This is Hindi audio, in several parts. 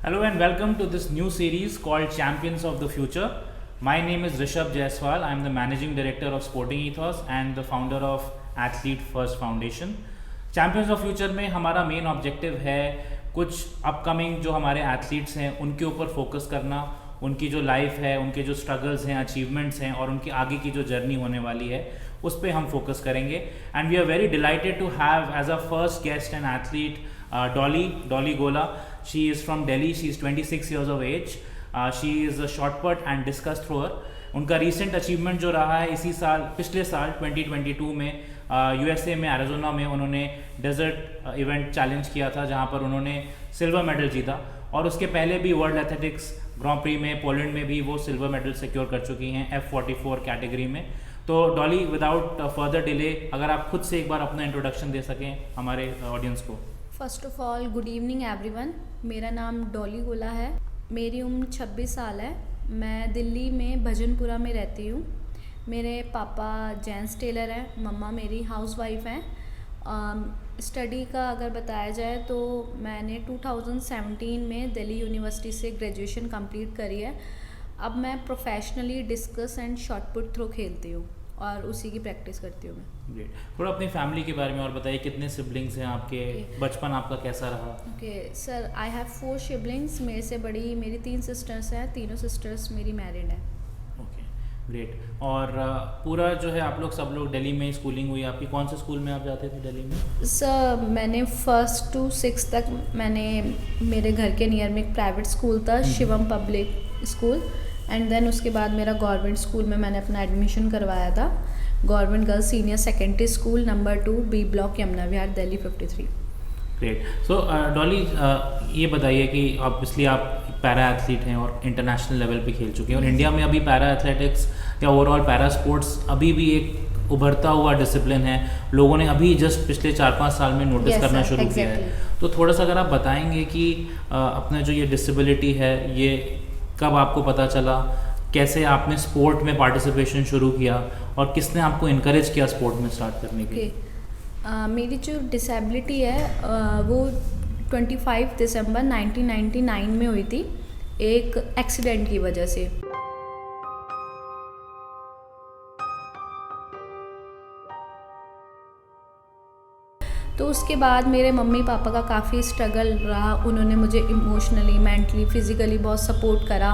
Hello and welcome to this new series called Champions of the Future. My name is Rishabh Jaiswal. I am the Managing Director of Sporting Ethos and the founder of Athlete First Foundation. Champions of Future में हमारा मेन ऑब्जेक्टिव है कुछ अपकमिंग जो हमारे एथलीट्स हैं उनके ऊपर फोकस करना, उनकी जो लाइफ है, उनके जो स्ट्रगल्स हैं, अचीवमेंट्स हैं और उनकी आगे की जो जर्नी होने वाली है उस पर हम फोकस करेंगे. And we are very delighted to have as a first guest an athlete Dolly Gola. She is from Delhi. She is 26 years of age. She is a shot put and discus thrower. उनका रिसेंट अचीवमेंट जो रहा है पिछले साल 2022 में यूएसए में एरिजोना में उन्होंने डेजर्ट इवेंट चैलेंज किया था जहां पर उन्होंने सिल्वर मेडल जीता और उसके पहले भी वर्ल्ड एथलेटिक्स ग्रांड प्री में पोलैंड में भी वो सिल्वर मेडल सिक्योर कर चुकी हैं F44 कैटेगरी में. तो डॉली, विदाउट फर्दर डिले, अगर आप खुद से एक बार अपना इंट्रोडक्शन दे सकें हमारे ऑडियंस को. First of all good evening everyone. मेरा नाम डॉली गोला है. मेरी उम्र 26 साल है. मैं दिल्ली में भजनपुरा में रहती हूँ. मेरे पापा जेंट्स टेलर हैं, मम्मा मेरी हाउसवाइफ हैं. स्टडी का अगर बताया जाए तो मैंने 2017 में दिल्ली यूनिवर्सिटी से ग्रेजुएशन कंप्लीट करी है. अब मैं professionally discus and shot put throw खेलती हूँ और उसी की प्रैक्टिस करती हूँ मैं. ग्रेट. थोड़ा अपनी फैमिली के बारे में और बताइए, कितने सिबलिंग्स हैं आपके? बचपन आपका कैसा रहा? Okay sir, I have 4 siblings. मेरे से बड़ी मेरी 3 सिस्टर्स हैं. तीनों सिस्टर्स मेरी मैरिड हैं. Okay, great. और पूरा जो है आप लोग सब लोग दिल्ली में स्कूलिंग हुई आपकी. कौन से स्कूल में आप जाते थे दिल्ली में? सर मैंने 1st to 6th तक मैंने मेरे घर के नियर में एक प्राइवेट स्कूल था, Shivam public school. And then उसके बाद मेरा गवर्नमेंट स्कूल में मैंने अपना एडमिशन करवाया था. Government girls senior secondary school number 2 B block Yamuna Vihar Delhi 53. Great. So Dolly, ये बताइए कि ऑब्वियसली आप पैरा एथलीट हैं और इंटरनेशनल लेवल पे खेल चुके हैं और इंडिया में अभी पैरा एथलेटिक्स या ओवरऑल पैरा स्पोर्ट्स अभी भी एक उभरता हुआ डिसिप्लिन है. लोगों ने अभी जस्ट पिछले 4-5 साल में नोटिस करना शुरू किया है. तो थोड़ा सा अगर आप बताएंगे कि अपना जो ये डिसेबिलिटी है ये कब आपको पता चला, कैसे आपने स्पोर्ट में पार्टिसिपेशन शुरू किया और किसने आपको इनकरेज किया स्पोर्ट में स्टार्ट करने के लिए? मेरी जो डिसेबिलिटी है वो 25 दिसंबर 1999 में हुई थी एक एक्सीडेंट की वजह से. तो उसके बाद मेरे मम्मी पापा का काफ़ी स्ट्रगल रहा. उन्होंने मुझे इमोशनली, मेंटली, फिज़िकली बहुत सपोर्ट करा.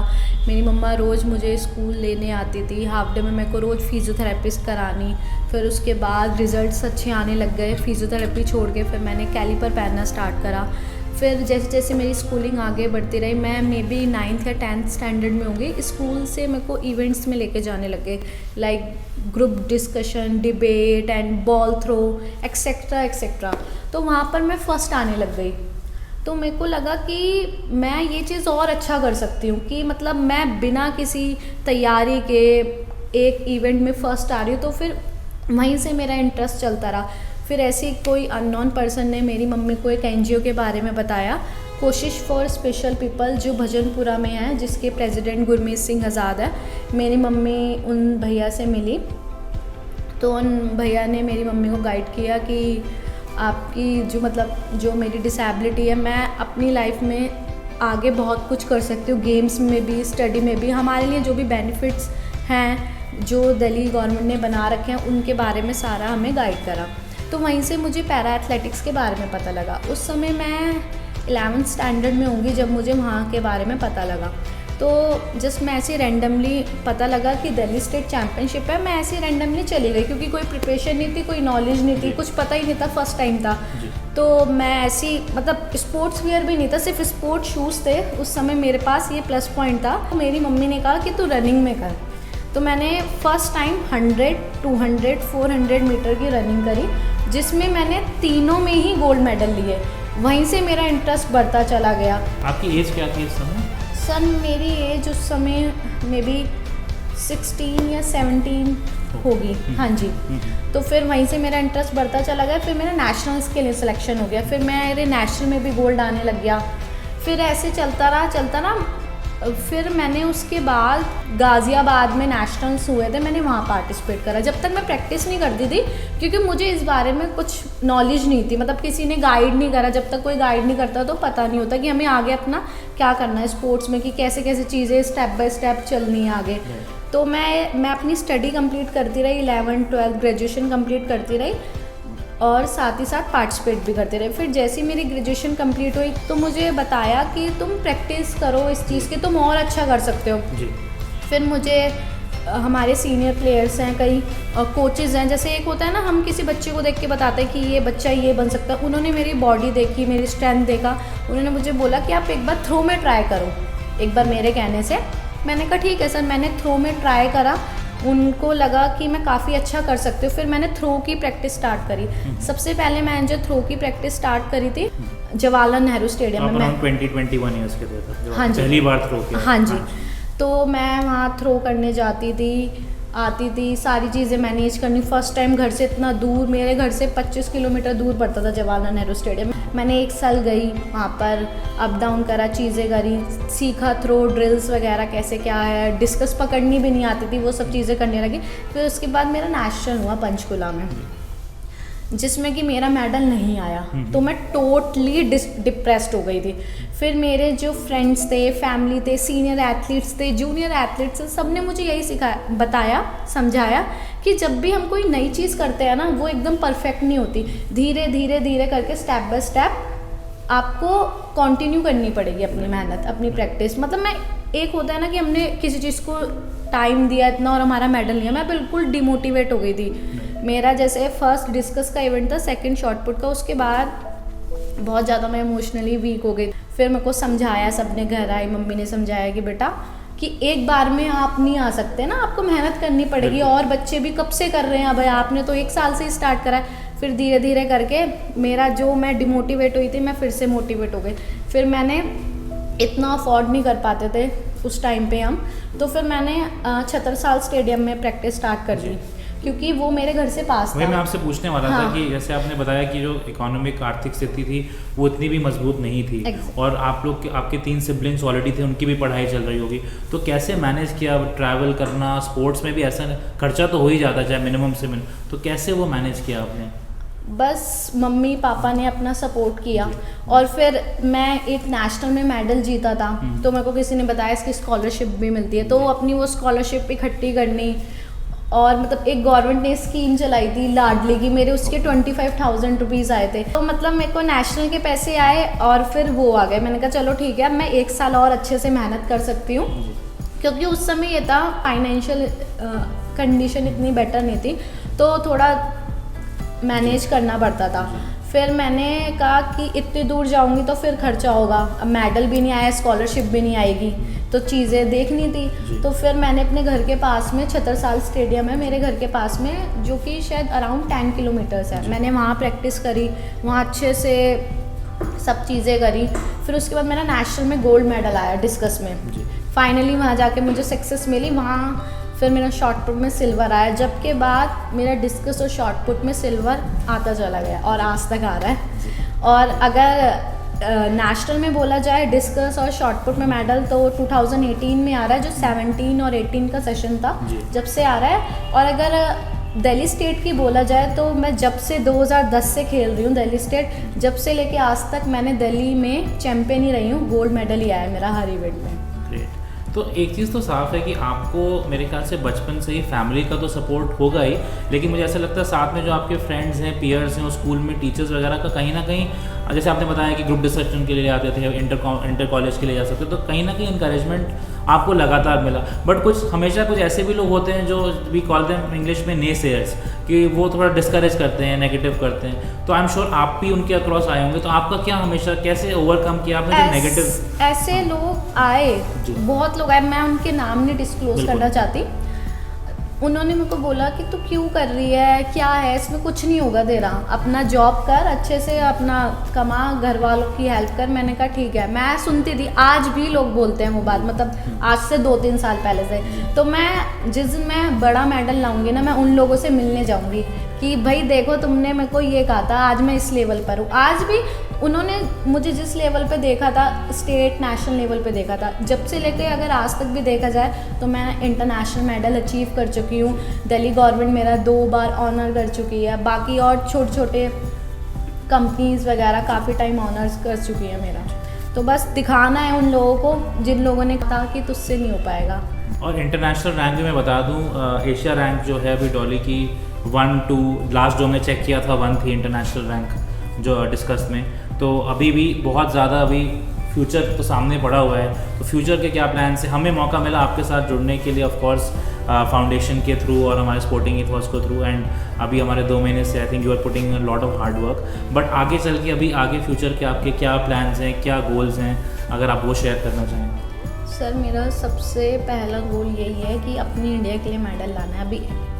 मेरी मम्मा रोज़ मुझे स्कूल लेने आती थी. हाफ डे में मेरे को रोज़ फिज़ियोथेरेपिस्ट करानी. फिर उसके बाद रिज़ल्ट्स अच्छे आने लग गए. फिज़ियोथेरेपी छोड़ के फिर मैंने कैलिपर पहनना स्टार्ट करा. फिर जैसे जैसे मेरी स्कूलिंग आगे बढ़ती रही, मैं मे बी 9th या 10th स्टैंडर्ड में होंगी, स्कूल से मेरे को इवेंट्स में लेके जाने लगे, like group discussion, debate and ball throw etcetera etcetera. तो वहाँ पर मैं फ़र्स्ट आने लग गई. तो मेरे को लगा कि मैं ये चीज़ और अच्छा कर सकती हूँ कि मतलब मैं बिना किसी तैयारी के एक इवेंट में फ़र्स्ट आ रही हूँ. तो फिर वहीं से मेरा इंटरेस्ट चलता रहा. फिर ऐसे कोई अननोन पर्सन ने मेरी मम्मी को एक NGO के बारे में बताया, कोशिश फॉर स्पेशल पीपल, जो भजनपुरा में है, जिसके प्रेसिडेंट गुरमीत सिंह आज़ाद है. मेरी मम्मी उन भैया से मिली तो उन भैया ने मेरी मम्मी को गाइड किया कि आपकी जो मेरी डिसेबिलिटी है, मैं अपनी लाइफ में आगे बहुत कुछ कर सकती हूँ, गेम्स में भी, स्टडी में भी. हमारे लिए जो भी बेनिफिट्स हैं जो दिल्ली गवर्नमेंट ने बना रखे हैं उनके बारे में सारा हमें गाइड करा. तो वहीं से मुझे पैरा एथलेटिक्स के बारे में पता लगा. उस समय मैं 11th स्टैंडर्ड में होंगी जब मुझे वहाँ के बारे में पता लगा. तो जस्ट मैं ऐसे रैंडमली पता लगा कि दिल्ली स्टेट चैम्पियनशिप है. मैं ऐसे रैंडमली चली गई क्योंकि कोई प्रिपरेशन नहीं थी, कोई नॉलेज नहीं थी, कुछ पता ही नहीं था, फर्स्ट टाइम था. तो मैं ऐसी स्पोर्ट्स वियर भी नहीं था, सिर्फ स्पोर्ट शूज़ थे उस समय मेरे पास. ये प्लस पॉइंट था. मेरी मम्मी ने कहा कि तू रनिंग में कर. तो मैंने फर्स्ट टाइम 100, 200, 400 मीटर की रनिंग करी, जिसमें मैंने तीनों में ही गोल्ड मेडल लिए. वहीं से मेरा इंटरेस्ट बढ़ता चला गया. आपकी एज क्या थी इस समय? सर मेरी एज उस समय मे बी 16 या 17 होगी. हाँ जी. तो फिर वहीं से मेरा इंटरेस्ट बढ़ता चला गया. फिर मेरा नेशनल्स के लिए सिलेक्शन हो गया. फिर मेरे नेशनल में भी गोल्ड आने लग गया. फिर ऐसे चलता रहा. फिर मैंने उसके बाद गाज़ियाबाद में नेशनल्स हुए थे, मैंने वहाँ पार्टिसिपेट करा। जब तक मैं प्रैक्टिस नहीं करती थी, क्योंकि मुझे इस बारे में कुछ नॉलेज नहीं थी, मतलब किसी ने गाइड नहीं करा। जब तक कोई गाइड नहीं करता तो पता नहीं होता कि हमें आगे अपना क्या करना है स्पोर्ट्स में, कि कैसे कैसे चीज़ें स्टेप बाय स्टेप चलनी है आगे। तो मैं अपनी स्टडी कंप्लीट करती रही, 11th 12th ग्रेजुएशन कंप्लीट करती रही और साथ ही साथ पार्टिसिपेट भी करते रहे। फिर जैसे ही मेरी ग्रेजुएशन कंप्लीट हुई तो मुझे बताया कि तुम प्रैक्टिस करो इस चीज़ की, तुम और अच्छा कर सकते हो जी। फिर मुझे हमारे सीनियर प्लेयर्स हैं, कई कोचेस हैं, जैसे एक होता है ना, हम किसी बच्चे को देख के बताते हैं कि ये बच्चा ये बन सकता है। उन्होंने मेरी बॉडी देखी, मेरी स्ट्रेंथ देखा, उन्होंने मुझे बोला कि आप एक बार थ्रो में ट्राई करो। एक बार मेरे कहने से मैंने कहा ठीक है सर। मैंने थ्रो में ट्राई करा, उनको लगा कि मैं काफ़ी अच्छा कर सकती हूँ। फिर मैंने थ्रो की प्रैक्टिस स्टार्ट करी। सबसे पहले मैंने जो थ्रो की प्रैक्टिस स्टार्ट करी थी जवाहरलाल नेहरू स्टेडियम में। मैं 20-21 ईयर्स के थे, हाँ जी, पहली बार थ्रो किया। हाँ जी। तो मैं वहाँ थ्रो करने जाती थी, आती थी, सारी चीज़ें मैनेज करनी। फर्स्ट टाइम घर से इतना दूर, मेरे घर से 25 किलोमीटर दूर पड़ता था जवाहरलाल नेहरू स्टेडियम। मैंने 1 साल गई वहाँ पर, अप डाउन करा, चीज़ें करी, सीखा थ्रो ड्रिल्स वगैरह कैसे क्या है, डिस्कस पकड़नी भी नहीं आती थी, वो सब चीज़ें करने लगी। फिर उसके बाद मेरा नेशनल हुआ पंचकुला में, जिसमें कि मेरा मेडल नहीं आया। तो मैं टोटली डिप्रेस्ड हो गई थी। फिर मेरे जो फ्रेंड्स थे, फैमिली थे, सीनियर एथलीट्स थे, जूनियर एथलीट्स थे, सब ने मुझे यही बताया, समझाया कि जब भी हम कोई नई चीज़ करते हैं ना, वो एकदम परफेक्ट नहीं होती। धीरे धीरे धीरे करके स्टेप बाय स्टेप आपको कंटिन्यू करनी पड़ेगी अपनी मेहनत, अपनी प्रैक्टिस। मतलब मैं, एक होता है ना कि हमने किसी चीज़ को टाइम दिया इतना और हमारा मेडल नहीं है, मैं बिल्कुल डिमोटिवेट हो गई थी। मेरा जैसे फर्स्ट डिस्कस का इवेंट था, सेकंड शॉटपुट का, उसके बाद बहुत ज़्यादा मैं इमोशनली वीक हो गई। फिर मेरे को समझाया, सबने घर आई, मम्मी ने समझाया कि बेटा कि एक बार में आप नहीं आ सकते ना, आपको मेहनत करनी पड़ेगी। और बच्चे भी कब से कर रहे हैं, भाई आपने तो 1 साल से ही स्टार्ट करा है। फिर धीरे धीरे करके मेरा जो, मैं डिमोटिवेट हुई थी, मैं फिर से मोटिवेट हो गई। फिर मैंने, इतना अफोर्ड नहीं कर पाते थे उस टाइम पे हम, तो फिर मैंने छत्रसाल स्टेडियम में प्रैक्टिस स्टार्ट कर दी, क्योंकि वो मेरे घर से पास था। मैं आपसे पूछने वाला था कि जैसे आपने बताया कि जो इकोनॉमिक आर्थिक स्थिति थी वो इतनी भी मजबूत नहीं थी, और आप लोग, आपके 3 सिबलिंग्स ऑलरेडी थे, उनकी भी पढ़ाई चल रही होगी, तो कैसे मैनेज किया? ट्रैवल करना, स्पोर्ट्स में भी ऐसा खर्चा तो हो ही जाता है, चाहे मिनिमम से मिनिमम, तो कैसे वो मैनेज किया आपने? बस मम्मी पापा ने अपना सपोर्ट किया। और फिर मैं एक नेशनल में मेडल जीता था, तो मेरे को किसी ने बताया इसकी स्कॉलरशिप भी मिलती है, तो अपनी वो स्कॉलरशिप इकट्ठी करनी। और मतलब एक गवर्नमेंट ने स्कीम चलाई थी लाडली की, मेरे उसके 25,000 रुपीज़ आए थे। तो मतलब मेरे को नेशनल के पैसे आए और फिर वो आ गए। मैंने कहा चलो ठीक है, मैं 1 साल और अच्छे से मेहनत कर सकती हूँ, क्योंकि उस समय ये था फाइनेंशियल कंडीशन इतनी बेटर नहीं थी, तो थोड़ा मैनेज करना पड़ता था। फिर मैंने कहा कि इतनी दूर जाऊंगी तो फिर खर्चा होगा, अब मेडल भी नहीं आया, स्कॉलरशिप भी नहीं आएगी, तो चीज़ें देखनी थी। तो फिर मैंने अपने घर के पास में, छत्रसाल स्टेडियम है मेरे घर के पास में, जो कि शायद अराउंड 10 किलोमीटर्स है, मैंने वहाँ प्रैक्टिस करी, वहाँ अच्छे से सब चीज़ें करी। फिर उसके बाद मेरा नेशनल में गोल्ड मेडल आया डिस्कस में। फाइनली वहाँ जाके मुझे सक्सेस मिली। वहाँ फिर मेरा शॉटपुट में सिल्वर आया, जबकि बाद मेरा डिस्कस और शॉटपुट में सिल्वर आता चला गया और आज तक आ रहा है। और अगर नेशनल में बोला जाए डिस्कस और शॉटपुट में मेडल, तो 2018 में आ रहा है, जो 17 और 18 का सेशन था जब से आ रहा है। और अगर दिल्ली स्टेट की बोला जाए तो मैं जब से 2010 से खेल रही हूँ दिल्ली स्टेट, जब से लेके आज तक मैंने दिल्ली में चैम्पियन ही रही हूँ, गोल्ड मेडल ही आया मेरा हर इवेंट में। तो एक चीज़ तो साफ है कि आपको मेरे ख्याल से बचपन से ही फैमिली का तो सपोर्ट होगा ही, लेकिन मुझे ऐसा लगता है साथ में जो आपके फ्रेंड्स हैं, पीयर्स हैं, और स्कूल में टीचर्स वगैरह का कहीं ना कहीं, जैसे आपने बताया कि ग्रुप डिस्कशन के लिए आते थे, इंटर कॉलेज के लिए जा सकते, तो कहीं ना कहीं इंकरेजमेंट आपको लगातार मिला। बट कुछ हमेशा कुछ ऐसे भी लोग होते हैं जो वी कॉल देम इंग्लिश में नेसेयर्स, कि वो थोड़ा डिस्करेज करते हैं, नेगेटिव करते हैं, तो आई एम श्योर आप भी उनके अक्रॉस आए होंगे, तो आपका क्या हमेशा कैसे ओवरकम किया आपने जो नेगेटिव? ऐसे लोग आए, बहुत लोग आए, मैं उनके नाम नहीं डिस्क्लोज करना चाहती। उन्होंने मेरे को बोला कि तू क्यों कर रही है, क्या है इसमें, कुछ नहीं होगा तेरा, अपना जॉब कर, अच्छे से अपना कमा, घर वालों की हेल्प कर। मैंने कहा ठीक है, मैं सुनती थी, आज भी लोग बोलते हैं वो बात, मतलब आज से 2-3 साल पहले से। तो मैं जिस दिन मैं बड़ा मेडल लाऊंगी ना, मैं उन लोगों से मिलने जाऊंगी कि भाई देखो तुमने मेरे को ये कहा था, आज मैं इस लेवल पर हूँ। आज भी उन्होंने मुझे जिस लेवल पे देखा था, स्टेट नेशनल लेवल पे देखा था, जब से लेकर अगर आज तक भी देखा जाए तो मैं इंटरनेशनल मेडल अचीव कर चुकी हूँ। दिल्ली गवर्नमेंट मेरा 2 बार ऑनर कर चुकी है, बाकी और छोटे छोटे कंपनीज़ वगैरह काफ़ी टाइम ऑनर्स कर चुकी है मेरा। तो बस दिखाना है उन लोगों को जिन लोगों ने कहा कि तुझसे नहीं हो पाएगा। और इंटरनेशनल रैंक भी मैं बता दूं, एशिया रैंक जो है अभी डॉली की 1, 2, लास्ट जो मैं चेक किया था 1 थी इंटरनेशनल रैंक जो डिस्कस में। तो अभी भी बहुत ज़्यादा अभी फ्यूचर तो सामने पड़ा हुआ है। तो फ्यूचर के क्या प्लान है, हमें मौका मिला आपके साथ जुड़ने के लिए ऑफ कोर्स फाउंडेशन के थ्रू और हमारे स्पोर्टिंग इथॉस को थ्रू, एंड अभी हमारे 2 महीने से I think you are putting a lot of hard work. But आगे चल के अभी आगे फ्यूचर के आपके क्या प्लान्स हैं, क्या गोल्स हैं, अगर आप वो शेयर करना चाहें। सर मेरा सबसे पहला गोल यही है कि अपनी इंडिया के लिए मेडल लाना है। अभी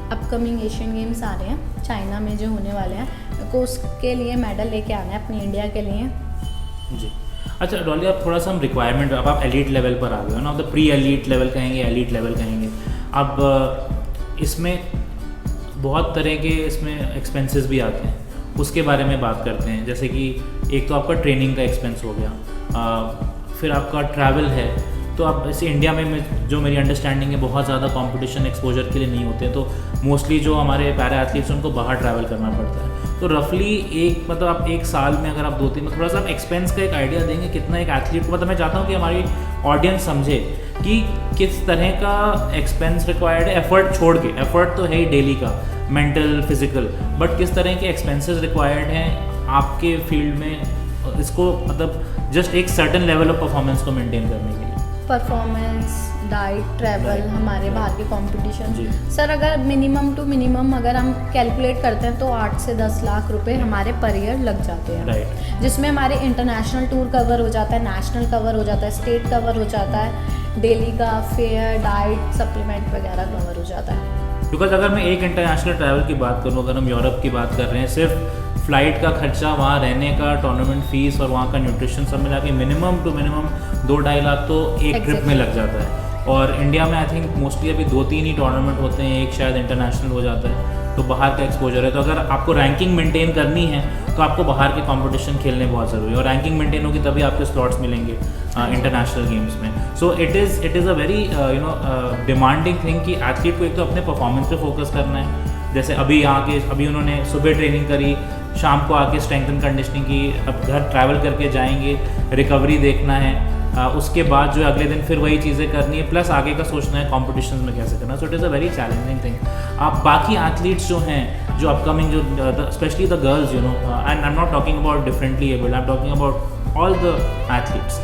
अपकमिंग एशियन गेम्स आ रहे हैं चाइना में जो होने वाले हैं, मेरे को उसके लिए मेडल लेके आना है अपनी इंडिया के लिए। जी अच्छा डॉली, आप थोड़ा सा हम रिक्वायरमेंट, अब आप एलीट लेवल पर आ गए हो ना, अब प्री एलीट लेवल कहेंगे, एलीट लेवल कहेंगे। अब इसमें बहुत तरह के इसमें एक्सपेंसेस भी आते हैं, उसके बारे में बात करते हैं। जैसे कि एक तो आपका ट्रेनिंग का एक्सपेंस हो गया, फिर आपका ट्रैवल है। तो आप ऐसे इंडिया में जो मेरी अंडरस्टैंडिंग है बहुत ज़्यादा कंपटीशन एक्सपोजर के लिए नहीं होते, तो मोस्टली जो हमारे पैरा एथलीट्स उनको बाहर ट्रैवल करना पड़ता है। तो रफली एक मतलब आप एक साल में अगर आप 2-3 थोड़ा सा आप एक्सपेंस का एक आइडिया देंगे कितना एक एथलीट को, मतलब मैं चाहता हूँ कि हमारी ऑडियंस समझे कि किस तरह का एक्सपेंस रिक्वायर्ड है, एफर्ट छोड़ के, एफर्ट तो है ही डेली का, मेंटल फिजिकल, बट किस तरह के एक्सपेंसेस रिक्वायर्ड हैं आपके फील्ड में, इसको मतलब जस्ट एक सर्टेन लेवल ऑफ परफॉर्मेंस को मेंटेन करने के लिए। परफॉर्मेंस, डाइट, ट्रैवल, हमारे बाहर के कंपटीशन। सर अगर मिनिमम टू मिनिमम अगर हम कैलकुलेट करते हैं तो 8 से 10 लाख रुपए हमारे पर ईयर लग जाते हैं, राइट। जिसमें हमारे इंटरनेशनल टूर कवर हो जाता है, नेशनल कवर हो जाता है, स्टेट कवर हो जाता है, डेली का फेयर, डाइट, सप्लीमेंट वगैरह कवर हो जाता है। बिकॉज अगर मैं एक इंटरनेशनल ट्रैवल की बात करूँ, अगर हम यूरोप की बात कर रहे हैं, सिर्फ फ्लाइट का खर्चा, वहाँ रहने का, टूर्नामेंट फीस और वहाँ का न्यूट्रिशन सब मिला के मिनिमम टू मिनिमम 2-2.5 लाख तो एक ट्रिप में लग जाता है। और इंडिया में आई थिंक मोस्टली अभी 2-3 ही टूर्नामेंट होते हैं, एक शायद इंटरनेशनल हो जाता है, तो बाहर का एक्सपोजर है। तो अगर आपको रैंकिंग मेंटेन करनी है तो आपको बाहर के कंपटीशन खेलने बहुत ज़रूरी है, और रैंकिंग मेंटेन होगी तभी आपके स्लॉट्स मिलेंगे इंटरनेशनल गेम्स में। So it is a very demanding thing कि एथलीट को एक तो अपने परफॉर्मेंस पे फोकस करना है। जैसे अभी उन्होंने सुबह ट्रेनिंग करी, शाम को आके स्ट्रेंथ एंड कंडीशनिंग की, अब घर ट्रैवल करके जाएंगे, रिकवरी देखना है, उसके बाद जो अगले दिन फिर वही चीज़ें करनी है, प्लस आगे का सोचना है कॉम्पिटिशन में कैसे करना। So it is a very challenging thing. आप बाकी एथलीट्स जो हैं, जो अपकमिंग, जो specially the girls, and I am not talking about differently abled, I am talking about all the athletes,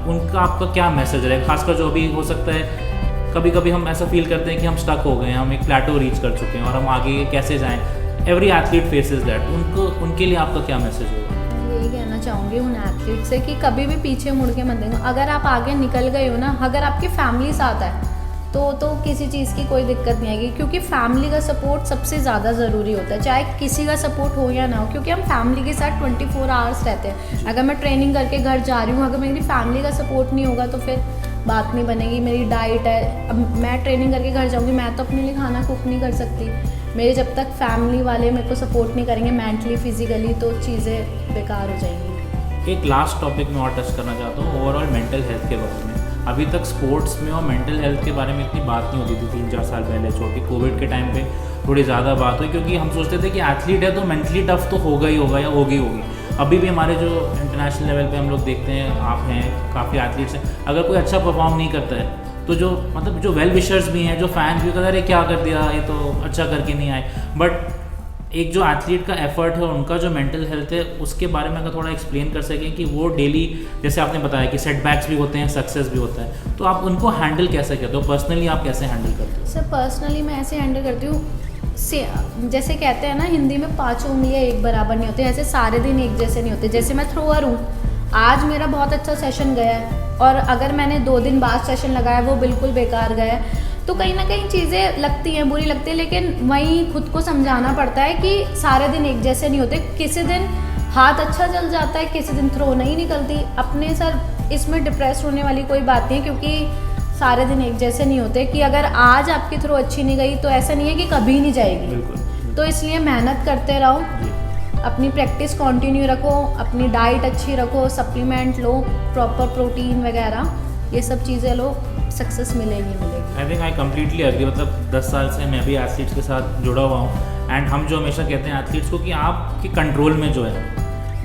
उनका आपका क्या मैसेज है? खासकर जो अभी हो सकता है कभी कभी हम ऐसा फील करते हैं कि हम स्टक हो गए हैं, हम एक प्लेटो रीच कर चुके हैं और हम आगे कैसे जाएं। एवरी एथलीट फेसेस दैट, उनके लिए आपका क्या मैसेज होगा? यही कहना चाहूँगी उन एथलीट से कि कभी भी पीछे मुड़ के मत देखो। अगर आप आगे निकल गए हो ना, अगर आपकी फैमिली साथ है तो किसी चीज़ की कोई दिक्कत नहीं आएगी, क्योंकि फैमिली का सपोर्ट सबसे ज़्यादा ज़रूरी होता है, चाहे किसी का सपोर्ट हो या ना हो, क्योंकि हम फैमिली के साथ 24 आवर्स रहते हैं। अगर मैं ट्रेनिंग करके घर जा रही हूँ, अगर मेरी फैमिली का सपोर्ट नहीं होगा तो फिर बात नहीं बनेगी। मेरी डाइट है, अब मैं ट्रेनिंग करके घर जाऊँगी, मैं तो अपने लिए खाना कुक नहीं कर सकती। मेरे जब तक फैमिली वाले मेरे को सपोर्ट नहीं करेंगे मेंटली फिजिकली, तो चीज़ें बेकार हो जाएंगी। एक लास्ट टॉपिक में और टच करना चाहता हूँ, ओवरऑल मेंटल हेल्थ के बारे में। अभी तक स्पोर्ट्स में और मेंटल हेल्थ के बारे में इतनी बात नहीं होती थी 3-4 साल पहले, जो कि कोविड के टाइम पे थोड़ी ज़्यादा बात हुई, क्योंकि हम सोचते थे कि एथलीट है तो मेंटली टफ तो होगा ही होगा या होगी। अभी भी हमारे जो इंटरनेशनल लेवल पे हम लोग देखते हैं, आप हैं, काफ़ी एथलीट्स हैं, अगर कोई अच्छा परफॉर्म नहीं करता है तो जो वेल विशर्स भी हैं, जो फैंस भी कहते हैं अरे क्या कर दिया, ये तो अच्छा करके नहीं आए। बट एक जो एथलीट का एफर्ट है, उनका जो मेंटल हेल्थ है, उसके बारे में अगर थोड़ा एक्सप्लेन कर सकें कि वो डेली, जैसे आपने बताया कि सेटबैक्स भी होते हैं, सक्सेस भी होता है, तो आप उनको हैंडल कैसे करते हो? पर्सनली आप कैसे हैंडल करते हो? सर पर्सनली मैं ऐसे हैंडल करती हूँ, जैसे कहते हैं ना हिंदी में 5 उंगलियाँ एक बराबर नहीं होती, ऐसे सारे दिन एक जैसे नहीं होते। जैसे मैं थ्रोअर हूँ, आज मेरा बहुत अच्छा सेशन गया है और अगर मैंने 2 दिन बाद सेशन लगाया वो बिल्कुल बेकार गया है, तो कहीं ना कहीं चीज़ें लगती हैं, बुरी लगती है, लेकिन वहीं खुद को समझाना पड़ता है कि सारे दिन एक जैसे नहीं होते। किसी दिन हाथ अच्छा चल जाता है, किसी दिन थ्रो नहीं निकलती। अपने सर इसमें डिप्रेस होने वाली कोई बात नहीं है, क्योंकि सारे दिन एक जैसे नहीं होते कि अगर आज आपकी थ्रो अच्छी नहीं गई तो ऐसा नहीं है कि कभी नहीं जाएगी। बिल्कुल। तो इसलिए मेहनत करते रहो, अपनी प्रैक्टिस कंटिन्यू रखो, अपनी डाइट अच्छी रखो, सप्लीमेंट लो, प्रॉपर प्रोटीन वगैरह, ये सब चीज़ें लो, सक्सेस मिलेगी। I think I completely agree. मतलब 10 साल से मैं भी एथलीट्स के साथ जुड़ा हुआ हूँ एंड हम जो हमेशा कहते हैं एथलीट्स को कि आपके कंट्रोल में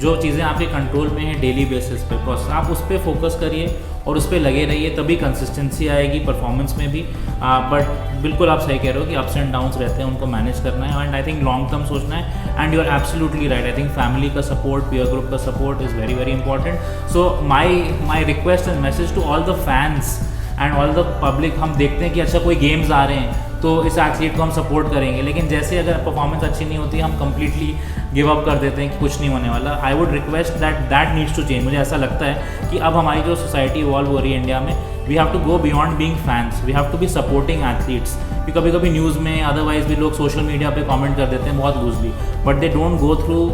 जो चीज़ें आपके कंट्रोल में हैं डेली बेसिस पे प्रोसेस, आप उस पर फोकस करिए और उस पर लगे रहिए, तभी कंसिस्टेंसी आएगी परफॉर्मेंस में भी। बट बिल्कुल आप सही कह रहे हो कि अप्स एंड डाउन्स रहते हैं, उनको मैनेज करना है and I think long term सोचना है। And you are absolutely right, I think family का सपोर्ट, पीयर ग्रुप का support is very very important. So my request and message to all the fans and all the public, हम देखते हैं कि अच्छा कोई गेम्स आ रहे हैं तो इस एथलीट को हम सपोर्ट करेंगे, लेकिन जैसे अगर परफॉर्मेंस अच्छी नहीं होती हम कंप्लीटली गिव अप कर देते हैं कि कुछ नहीं होने वाला। I would request that needs to change. मुझे ऐसा लगता है कि अब हमारी जो सोसाइटी इवॉल्व हो रही है इंडिया में, we have to go beyond being fans, we have to be supporting athletes. कि कभी कभी न्यूज़ में अदरवाइज भी लोग सोशल मीडिया पे कमेंट कर देते हैं बहुत loosely, but they don't go through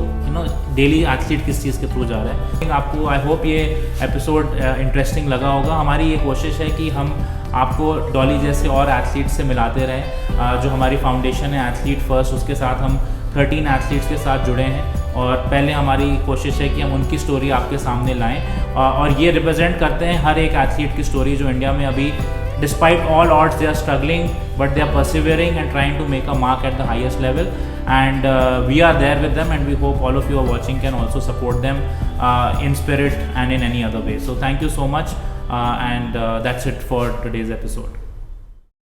daily athlete किस चीज़ के थ्रू जा रहा है। आपको आई होप ये एपिसोड इंटरेस्टिंग लगा होगा। हमारी ये कोशिश है कि हम आपको डॉली जैसे और एथलीट से मिलाते रहें। जो हमारी फाउंडेशन है एथलीट फर्स्ट, उसके साथ हम 13 एथलीट्स के साथ जुड़े हैं और पहले हमारी कोशिश है कि हम उनकी स्टोरी आपके सामने लाएं और ये रिप्रेजेंट करते हैं हर एक एथलीट की स्टोरी जो इंडिया में अभी despite all odds they are struggling but they are persevering and trying to make a mark at the highest level and we are there with them and we hope all of you are watching can also support them in spirit and in any other way. So thank you so much and that's it for today's episode.